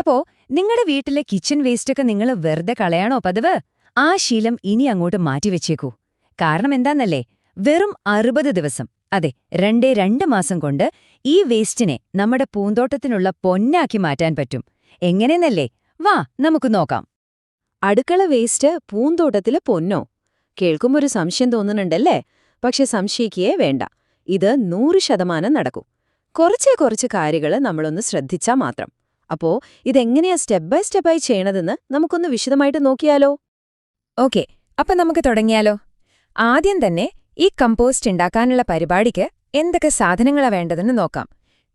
അപ്പോ നിങ്ങളുടെ വീട്ടിലെ കിച്ചൺ വേസ്റ്റൊക്കെ നിങ്ങൾ വെറുതെ കളയാണോ പതിവ്? ആ ശീലം ഇനി അങ്ങോട്ട് മാറ്റിവെച്ചേക്കൂ. കാരണം എന്താന്നല്ലേ, വെറും 60 ദിവസം, അതെ 2 മാസം കൊണ്ട് ഈ വേസ്റ്റിനെ നമ്മുടെ പൂന്തോട്ടത്തിനുള്ള പൊന്നാക്കി മാറ്റാൻ പറ്റും. എങ്ങനെയെന്നല്ലേ, വാ നമുക്ക് നോക്കാം. അടുക്കള വേസ്റ്റ് പൂന്തോട്ടത്തിലെ പൊന്നോ? കേൾക്കുമ്പൊരു സംശയം തോന്നുന്നുണ്ടല്ലേ? പക്ഷെ സംശയിക്കേ വേണ്ട. ഇത് 100% നടക്കും. കുറച്ച് കാര്യങ്ങൾ നമ്മളൊന്ന് ശ്രദ്ധിച്ചാൽ മാത്രം. അപ്പോ ഇതെങ്ങനെയാ സ്റ്റെപ്പ് ബൈ സ്റ്റെപ്പായി ചെയ്യണതെന്ന് നമുക്കൊന്ന് വിശദമായിട്ട് നോക്കിയാലോ? ഓക്കെ, അപ്പൊ നമുക്ക് തുടങ്ങിയാലോ? ആദ്യം തന്നെ ഈ കമ്പോസ്റ്റ് ഉണ്ടാക്കാനുള്ള പരിപാടിക്ക് എന്തൊക്കെ സാധനങ്ങളാ വേണ്ടതെന്ന് നോക്കാം.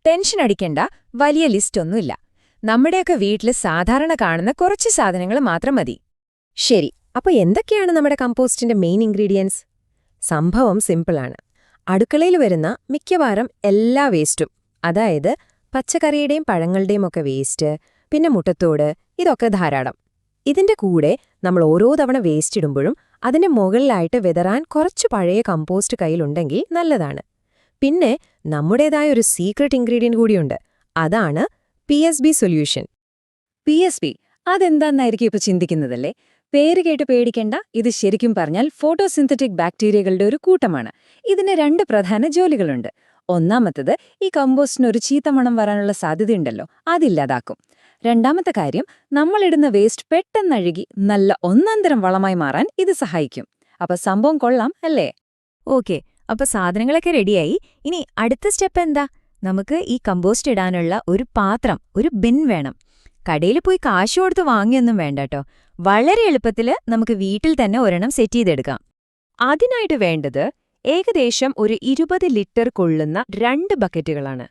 ടെൻഷൻ അടിക്കേണ്ട, വലിയ ലിസ്റ്റൊന്നുമില്ല. നമ്മുടെയൊക്കെ വീട്ടിൽ സാധാരണ കാണുന്ന കുറച്ച് സാധനങ്ങൾ മാത്രം മതി. ശരി, അപ്പൊ എന്തൊക്കെയാണ് നമ്മുടെ കമ്പോസ്റ്റിന്റെ മെയിൻ ഇൻഗ്രീഡിയൻസ്? സംഭവം സിമ്പിളാണ്. അടുക്കളയിൽ വരുന്ന മിക്കവാറും എല്ലാ വേസ്റ്റും, അതായത് പച്ചക്കറിയുടെയും പഴങ്ങളുടെയും ഒക്കെ വേസ്റ്റ്, പിന്നെ മുട്ടത്തോട്, ഇതൊക്കെ ധാരാളം. ഇതിന്റെ കൂടെ നമ്മൾ ഓരോ തവണ വേസ്റ്റ് ഇടുമ്പോഴും അതിന്റെ മുകളിലായിട്ട് വിതറാൻ കുറച്ച് പഴയ കമ്പോസ്റ്റ് കയ്യിലുണ്ടെങ്കിൽ നല്ലതാണ്. പിന്നെ നമ്മുടേതായ ഒരു സീക്രട്ട് ഇൻഗ്രീഡിയന്റ് കൂടിയുണ്ട്. അതാണ് PSB സൊല്യൂഷൻ. PSB അതെന്താന്നായിരിക്കും ഇപ്പൊ ചിന്തിക്കുന്നതല്ലേ? പേര് കേട്ട് പേടിക്കേണ്ട, ഇത് ശരിക്കും പറഞ്ഞാൽ ഫോട്ടോസിന്തറ്റിക് ബാക്ടീരിയകളുടെ ഒരു കൂട്ടമാണ്. ഇതിന് 2 പ്രധാന ജോലികളുണ്ട്. ഒന്നാമത്തത്, ഈ കമ്പോസ്റ്റിനൊരു ചീത്ത മണം വരാനുള്ള സാധ്യതയുണ്ടല്ലോ, അതില്ലാതാക്കും. രണ്ടാമത്തെ കാര്യം, നമ്മളിടുന്ന വേസ്റ്റ് പെട്ടെന്നഴുകി നല്ല ഒന്നാന്തരം വളമായി മാറാൻ ഇത് സഹായിക്കും. അപ്പൊ സംഭവം കൊള്ളാം അല്ലേ? ഓക്കെ, അപ്പൊ സാധനങ്ങളൊക്കെ റെഡിയായി. ഇനി അടുത്ത സ്റ്റെപ്പ് എന്താ? നമുക്ക് ഈ കമ്പോസ്റ്റ് ഇടാനുള്ള ഒരു പാത്രം, ഒരു ബിൻ വേണം. കടയിൽ പോയി കാശ് കൊടുത്ത് വാങ്ങിയൊന്നും വേണ്ടട്ടോ. വളരെ എളുപ്പത്തിൽ നമുക്ക് വീട്ടിൽ തന്നെ ഒരെണ്ണം സെറ്റ് ചെയ്തെടുക്കാം. അതിനായിട്ട് വേണ്ടത് ഏകദേശം ഒരു 20 ലിറ്റർ കൊള്ളുന്ന 2 ബക്കറ്റുകളാണ്.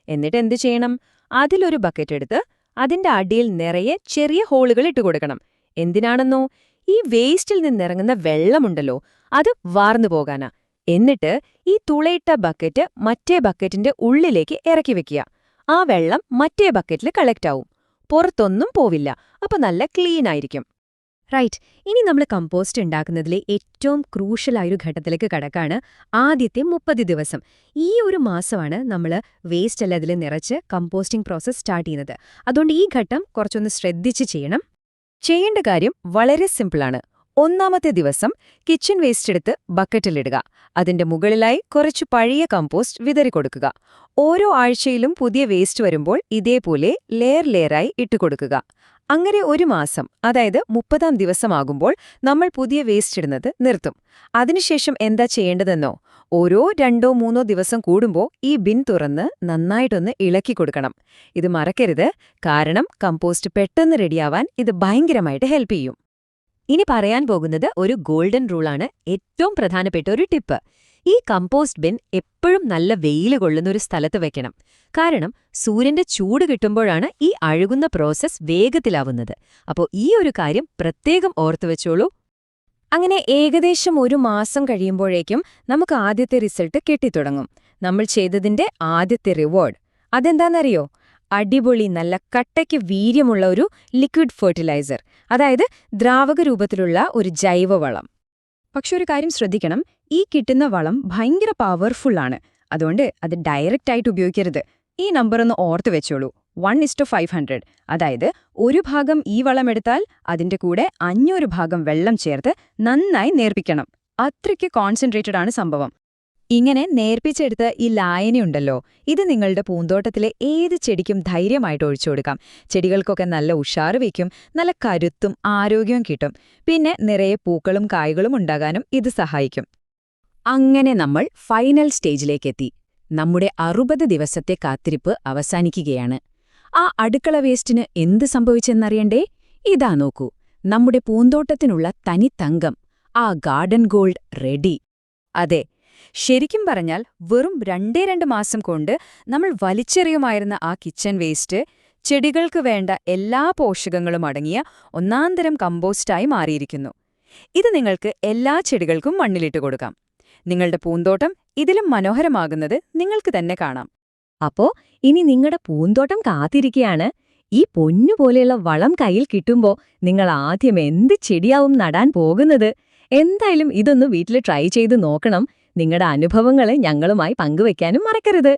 എന്നിട്ട് എന്ത് ചെയ്യണം? അതിലൊരു ബക്കറ്റ് എടുത്ത് അതിന്റെ അടിയിൽ നിറയെ ചെറിയ ഹോളുകൾ ഇട്ടുകൊടുക്കണം. എന്തിനാണെന്നോ, ഈ വേസ്റ്റിൽ നിന്നിറങ്ങുന്ന വെള്ളമുണ്ടല്ലോ, അത് വാർന്നു പോകാനാ. എന്നിട്ട് ഈ തുളയിട്ട ബക്കറ്റ് മറ്റേ ബക്കറ്റിന്റെ ഉള്ളിലേക്ക് ഇറക്കി വെക്കുക. ആ വെള്ളം മറ്റേ ബക്കറ്റിൽ കളക്ട് ആവും. പുറത്തൊന്നും പോവില്ല. അപ്പൊ നല്ല ക്ലീൻ ആയിരിക്കും. റൈറ്റ്, ഇനി നമ്മൾ കമ്പോസ്റ്റ് ഉണ്ടാക്കുന്നതിലെ ഏറ്റവും ക്രൂഷ്യലായൊരു ഘട്ടത്തിലേക്ക് കടക്കാണ്. ആദ്യത്തെ 30 ദിവസം. ഈ ഒരു മാസമാണ് നമ്മൾ വേസ്റ്റ് എല്ലാം അതിൽ നിറച്ച് കമ്പോസ്റ്റിംഗ് പ്രോസസ് സ്റ്റാർട്ട് ചെയ്യുന്നത്. അതുകൊണ്ട് ഈ ഘട്ടം കുറച്ചൊന്ന് ശ്രദ്ധിച്ച് ചെയ്യണം. ചെയ്യേണ്ട കാര്യം വളരെ സിമ്പിളാണ്. ഒന്നാമത്തെ ദിവസം കിച്ചൺ വേസ്റ്റ് എടുത്ത് ബക്കറ്റിലിടുക. അതിന്റെ മുകളിലായി കുറച്ച് പഴയ കമ്പോസ്റ്റ് വിതറിക്കൊടുക്കുക. ഓരോ ആഴ്ചയിലും പുതിയ വേസ്റ്റ് വരുമ്പോൾ ഇതേപോലെ ലെയറായി ഇട്ടുകൊടുക്കുക. അങ്ങനെ ഒരു മാസം, അതായത് 30-ാം ദിവസമാകുമ്പോൾ നമ്മൾ പുതിയ വേസ്റ്റ് ഇടുന്നത് നിർത്തും. അതിനുശേഷം എന്താ ചെയ്യേണ്ടതെന്നോ, ഓരോ 2-3 ദിവസം കൂടുമ്പോൾ ഈ ബിൻ തുറന്ന് നന്നായിട്ടൊന്ന് ഇളക്കി കൊടുക്കണം. ഇത് മറക്കരുത്, കാരണം കമ്പോസ്റ്റ് പെട്ടെന്ന് റെഡിയാവാൻ ഇത് ഭയങ്കരമായിട്ട് ഹെൽപ്പ് ചെയ്യും. ഇനി പറയാൻ പോകുന്നത് ഒരു ഗോൾഡൻ റൂളാണ്, ഏറ്റവും പ്രധാനപ്പെട്ട ഒരു ടിപ്പ്. ഈ കമ്പോസ്റ്റ് ബിൻ എപ്പോഴും നല്ല വെയിൽ കൊള്ളുന്ന ഒരു സ്ഥലത്ത് വെക്കണം. കാരണം സൂര്യന്റെ ചൂട് കിട്ടുമ്പോഴാണ് ഈ അഴുകുന്ന പ്രോസസ് വേഗത്തിലാവുന്നത്. അപ്പോൾ ഈ ഒരു കാര്യം പ്രത്യേകം ഓർത്തുവെച്ചോളൂ. അങ്ങനെ ഏകദേശം ഒരു മാസം കഴിയുമ്പോഴേക്കും നമുക്ക് ആദ്യത്തെ റിസൾട്ട് കിട്ടിത്തുടങ്ങും. നമ്മൾ ചെയ്തതിന്റെ ആദ്യത്തെ റിവാർഡ് അതെന്താണെന്നറിയോ? അടിപൊളി നല്ല കട്ടയ്ക്ക് വീര്യമുള്ള ഒരു ലിക്വിഡ് ഫെർട്ടിലൈസർ, അതായത് ദ്രാവക രൂപത്തിലുള്ള ഒരു ജൈവവളം. പക്ഷെ ഒരു കാര്യം ശ്രദ്ധിക്കണം, ഈ കിട്ടുന്ന വളം ഭയങ്കര പവർഫുള്ളാണ്. അതുകൊണ്ട് അത് ഡയറക്റ്റായിട്ട് ഉപയോഗിക്കരുത്. ഈ നമ്പറൊന്ന് ഓർത്തു വെച്ചോളൂ, 1:500. അതായത് ഒരു ഭാഗം ഈ വളമെടുത്താൽ അതിന്റെ കൂടെ 500 ഭാഗം വെള്ളം ചേർത്ത് നന്നായി നേർപ്പിക്കണം. അത്രയ്ക്ക് കോൺസെൻട്രേറ്റഡ് ആണ് സംഭവം. ഇങ്ങനെ നേർപ്പിച്ചെടുത്ത ഈ ലായനിയുണ്ടല്ലോ, ഇത് നിങ്ങളുടെ പൂന്തോട്ടത്തിലെ ഏത് ചെടിക്കും ധൈര്യമായിട്ട് ഒഴിച്ചുകൊടുക്കാം. ചെടികൾക്കൊക്കെ നല്ല ഉഷാറ് വയ്ക്കും, നല്ല കരുത്തും ആരോഗ്യവും കിട്ടും. പിന്നെ നിറയെ പൂക്കളും കായ്കളും ഉണ്ടാകാനും ഇത് സഹായിക്കും. അങ്ങനെ നമ്മൾ ഫൈനൽ സ്റ്റേജിലേക്കെത്തി. നമ്മുടെ 60 ദിവസത്തെ കാത്തിരിപ്പ് അവസാനിക്കുകയാണ്. ആ അടുക്കള വേസ്റ്റിന് എന്ത് സംഭവിച്ചെന്നറിയണ്ടേ? ഇതാ നോക്കൂ, നമ്മുടെ പൂന്തോട്ടത്തിനുള്ള തനിത്തങ്കം, ആ ഗാർഡൻ ഗോൾഡ് റെഡി. അതെ, ശരിക്കും പറഞ്ഞാൽ വെറും 2 മാസം കൊണ്ട് നമ്മൾ വലിച്ചെറിയുമായിരുന്ന ആ കിച്ചൺ വേസ്റ്റ് ചെടികൾക്ക് വേണ്ട എല്ലാ പോഷകങ്ങളും അടങ്ങിയ ഒന്നാന്തരം കമ്പോസ്റ്റായി മാറിയിരിക്കുന്നു. ഇത് നിങ്ങൾക്ക് എല്ലാ ചെടികൾക്കും മണ്ണിലിട്ട് കൊടുക്കാം. നിങ്ങളുടെ പൂന്തോട്ടം ഇതിലും മനോഹരമാകുന്നത് നിങ്ങൾക്ക് തന്നെ കാണാം. അപ്പോ ഇനി നിങ്ങളുടെ പൂന്തോട്ടം കാത്തിരിക്കുകയാണ്. ഈ പൊന്നുപോലെയുള്ള വളം കയ്യിൽ കിട്ടുമ്പോ നിങ്ങൾ ആദ്യം എന്ത് ചെടിയാവും നടാൻ പോകുന്നത്? എന്തായാലും ഇതൊന്ന് വീട്ടിൽ ട്രൈ ചെയ്ത് നോക്കണം. നിങ്ങളുടെ അനുഭവങ്ങൾ ഞങ്ങളുമായി പങ്കുവെക്കാനും മറക്കരുത്.